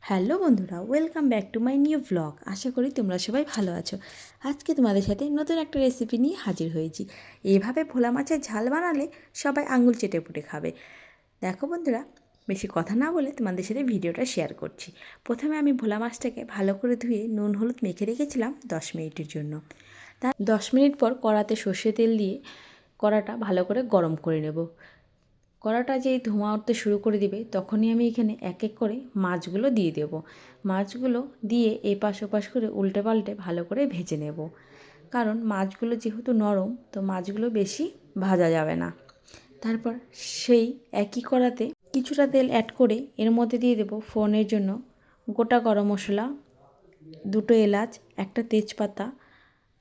Hello বন্ধুরা, welcome back to my new blog. আশা করি তোমরা সবাই ভালো আছো। আজকে তোমাদের সাথে নতুন একটা রেসিপি নিয়ে হাজির হয়েছি। এইভাবে ভোলা মাছের ঝাল বানালে সবাই আঙুল চেটে পুটে খাবে। দেখো বন্ধুরা, বেশি কথা না বলে তোমাদের সাথে ভিডিওটা শেয়ার করছি। প্রথমে আমি ভোলা মাছটাকে ভালো করে ধুয়ে নুন হলুদ মেখে রেখেছিলাম 10 মিনিটের জন্য। তার 10 মিনিট পর কড়াতে সর্ষে তেল দিয়ে কড়াটা ভালো করে গরম করে নেব। কড়াটা যেই ধোঁয়া উঠতে শুরু করে দিবে তখনই আমি এখানে এক এক করে মাছগুলো দিয়ে দেব। মাছগুলো দিয়ে এপাশ ওপাশ করে উল্টে পাল্টে ভালো করে ভেজে নেব, কারণ মাছগুলো যেহেতু নরম তো মাছগুলো বেশি ভাজা যাবে না। তারপর সেই একই কড়াতে কিছুটা তেল অ্যাড করে এর মধ্যে দিয়ে দেব ফোড়নের জন্য গোটা গরম মশলা, দুটো এলাচ, একটা তেজপাতা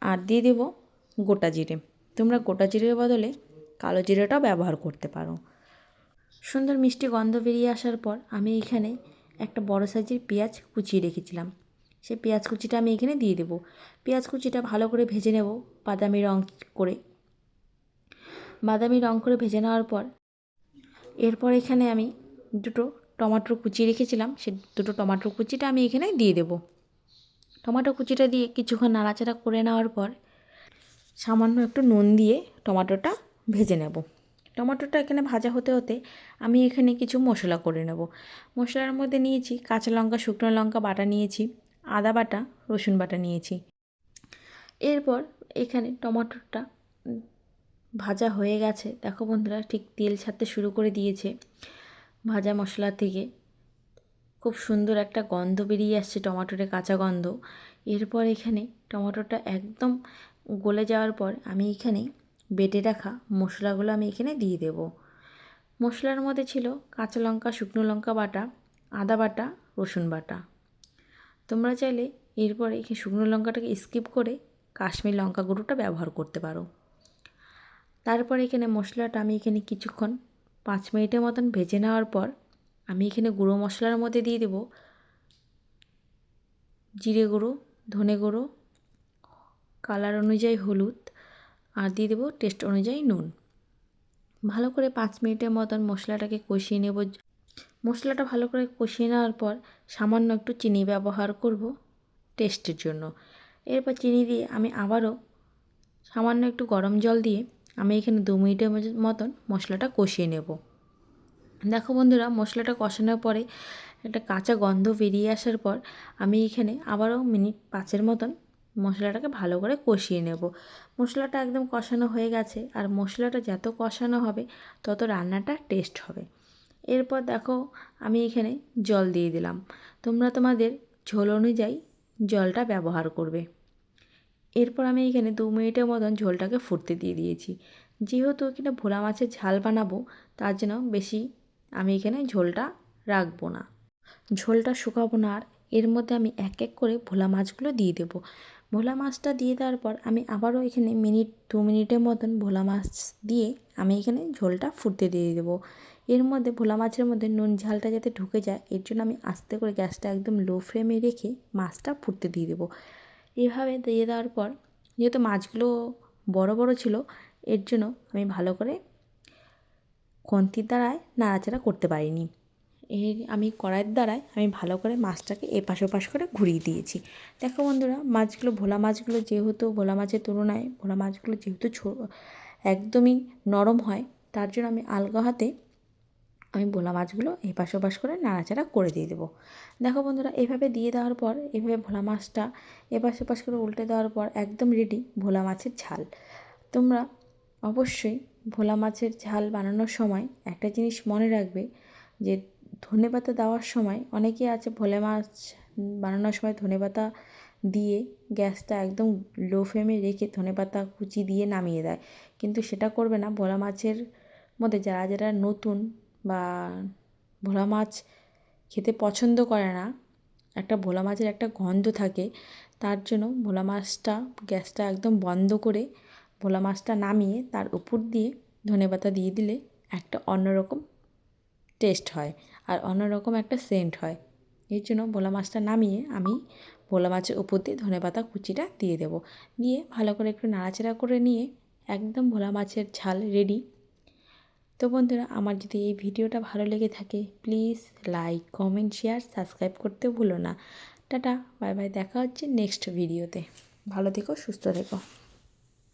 আর দিয়ে দেব গোটা জিরে। তোমরা গোটা জিরের বদলে কালো জিরেটাও ব্যবহার করতে পারো। সুন্দর মিষ্টি গন্ধ বেরিয়ে আসার পর আমি এখানে একটা বড় সাইজের পেঁয়াজ কুচিয়ে রেখেছিলাম, সেই পেঁয়াজ কুচিটা আমি এখানে দিয়ে দেবো। পেঁয়াজ কুচিটা ভালো করে ভেজে নেব বাদামি রঙ করে। বাদামি রঙ করে ভেজে নেওয়ার পর এরপর এখানে আমি দুটো টমেটো কুচিয়ে রেখেছিলাম, সেই দুটো টমেটো কুচিটা আমি এখানে দিয়ে দেবো। টমেটো কুচিটা দিয়ে কিছুক্ষণ নাড়াচাড়া করে নেওয়ার পর সামান্য একটু নুন দিয়ে টমেটোটা ভেজে নেব। টমেটোটা এখানে ভাজা হতে হতে আমি এখানে কিছু মশলা করে নেব। মশলার মধ্যে নিয়েছি কাঁচা লঙ্কা, শুকনো লঙ্কা বাটা নিয়েছি, আদা বাটা, রসুন বাটা নিয়েছি। এরপর এখানে টমেটোটা ভাজা হয়ে গেছে। দেখো বন্ধুরা, ঠিক তেল ছাড়তে শুরু করে দিয়েছে ভাজা মশলা থেকে। খুব সুন্দর একটা গন্ধ বেরিয়ে আসছে, টমেটোর কাঁচা গন্ধ। এরপর এখানে টমেটোটা একদম গলে যাওয়ার পর আমি এখানে বেটে রাখা মশলাগুলো আমি এখানে দিয়ে দেব। মশলার মধ্যে ছিল কাঁচা লঙ্কা, শুকনো লঙ্কা বাটা, আদা বাটা, রসুন বাটা। তোমরা চাইলে এরপরে এখানে শুকনো লঙ্কাটাকে স্কিপ করে কাশ্মীর লঙ্কা গুঁড়োটা ব্যবহার করতে পারো। তারপর এখানে মশলাটা আমি এখানে কিছুক্ষণ 5 মিনিটের মতন ভেজে নেওয়ার পর আমি এখানে গুঁড়ো মশলার মধ্যে দিয়ে দেব জিরে গুঁড়ো, ধনে গুঁড়ো, কালার অনুযায়ী হলুদ আর দিয়ে দেবো টেস্ট অনুযায়ী নুন। ভালো করে 5 মিনিটের মতন মশলাটাকে কষিয়ে নেব। মশলাটা ভালো করে কষিয়ে নেওয়ার পর সামান্য একটু চিনি ব্যবহার করব টেস্টের জন্য। এরপর চিনি দিয়ে আমি আবারও সামান্য একটু গরম জল দিয়ে আমি এখানে 2 মিনিটের মতন মশলাটা কষিয়ে নেব। দেখো বন্ধুরা, মশলাটা কষানোর পরে একটা কাঁচা গন্ধ বেরিয়ে আসার পর আমি এখানে আবারও মিনিট 5-এর মতন মশলাটাকে ভালো করে কষিয়ে নেব। মশলাটা একদম কষানো হয়ে গেছে, আর মশলাটা যত কষানো হবে তত রান্নাটা টেস্ট হবে। এরপর দেখো আমি এখানে জল দিয়ে দিলাম। তোমরা তোমাদের ঝোল অনুযায়ী জলটা ব্যবহার করবে। এরপর আমি এখানে 2 মিনিটের মতন ঝোলটাকে ফুটতে দিয়ে দিয়েছি। যেহেতু এখানে ভোলা মাছের ঝাল বানাবো তার জন্য বেশি আমি এখানে ঝোলটা রাখবো না, ঝোলটা শুকাবো না। আর এর মধ্যে আমি এক এক করে ভোলা মাছগুলো দিয়ে দেবো। ভোলা মাছটা দিয়ে দেওয়ার পর আমি আবারও এখানে 2 মিনিটের মতন ভোলা মাছ দিয়ে আমি এখানে ঝোলটা ফুটতে দিয়ে দেবো। এর মধ্যে ভোলা মাছের মধ্যে নুন ঝালটা যাতে ঢুকে যায় এর জন্য আমি আস্তে করে গ্যাসটা একদম লো ফ্লেমে রেখে মাছটা ফুটতে দিয়ে দেবো। এভাবে দিয়ে দেওয়ার পর যেহেতু মাছগুলো বড় বড় ছিল এর জন্য আমি ভালো করে খুন্তির দ্বারায় নাড়াচাড়া করতে পারিনি। আমি কড়াইয়ের দ্বারায় আমি ভালো করে মাছটাকে এপাশ ওপাশ করে ঘুরিয়ে দিয়েছি। দেখো বন্ধুরা, মাছগুলো ভোলা মাছগুলো যেহেতু ভোলা মাছের তুলনায় ভোলা মাছগুলো যেহেতু একদমই নরম হয় তার জন্য আমি আলগা হাতে আমি ভোলা মাছগুলো এপাশ ওপাশ করে নাড়াচাড়া করে দিয়ে দেবো। দেখো বন্ধুরা, এভাবে দিয়ে দেওয়ার পর এভাবে ভোলা মাছটা এপাশ ওপাশ করে উল্টে দেওয়ার পর একদম রেডি ভোলা মাছের ঝাল। তোমরা অবশ্যই ভোলা মাছের ঝাল বানানোর সময় একটা জিনিস মনে রাখবে যে ধনেপাতা দেওয়ার সময় অনেকেই আছে ভোলা মাছ বানানোর সময় ধনেপাতা দিয়ে গ্যাসটা একদম লো ফ্লেমে রেখে ধনেপাতা কুচি দিয়ে নামিয়ে দেয়, কিন্তু সেটা করবে না। ভোলা মাছের মধ্যে যারা যারা নতুন বা ভোলা মাছ খেতে পছন্দ করে না, একটা ভোলা মাছের একটা গন্ধ থাকে, তার জন্য ভোলা মাছটা গ্যাসটা একদম বন্ধ করে ভোলা মাছটা নামিয়ে তার উপর দিয়ে ধনেপাতা দিয়ে দিলে একটা অন্যরকম টেস্ট হয় আর অন্যরকম একটা সেন্ট হয়। এর জন্য ভোলা মাছটা নামিয়ে আমি ভোলা মাছের উপর দিয়ে ধনেপাতা কুচিটা দিয়ে দেবো। দিয়ে ভালো করে একটু নাড়াচাড়া করে নিয়ে একদম ভোলা মাছের ঝাল রেডি। তো বন্ধুরা, আমার যদি এই ভিডিওটা ভালো লেগে থাকে please like, comment, share, subscribe করতে ভুলো না। টাটা, বাই বাই, দেখা হচ্ছে নেক্সট ভিডিওতে। ভালো থেকো, সুস্থ থেকো।